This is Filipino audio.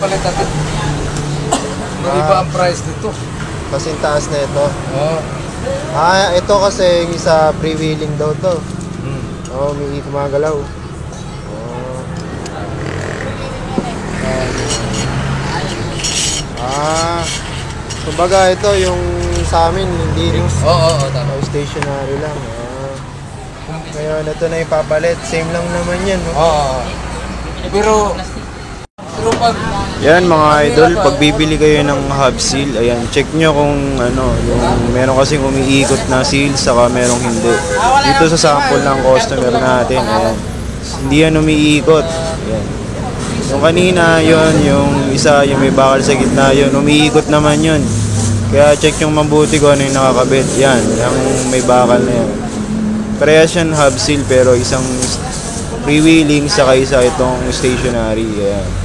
palit natin. Iba ang price nito. Kasing taas na ito. Oo. Ito kasi yung isa freewheeling daw to. May gumagalaw. Kumbaga ito yung sa amin, hindi rin. Oo, tama. Stationary lang. Ngayon, ito na ipapalit. Same lang naman yan, no? Oo. Pero pag... Yan mga idol, pag bibili kayo ng hub seal, ayan, check nyo kung ano, yung meron kasing umiikot na seal, saka merong hindi. Dito sa sample ng customer natin, ayan, hindi yan umiikot. Ayan. Yung kanina, yun, yung isa, yung may bakal sa gitna, yun, umiikot naman yun. Kaya check yung mabuti kung ano yung nakakabit. Yan, yung may bakal na yan. Parehas yan hub seal, pero isang freewheeling, saka isa itong stationary. Ayan.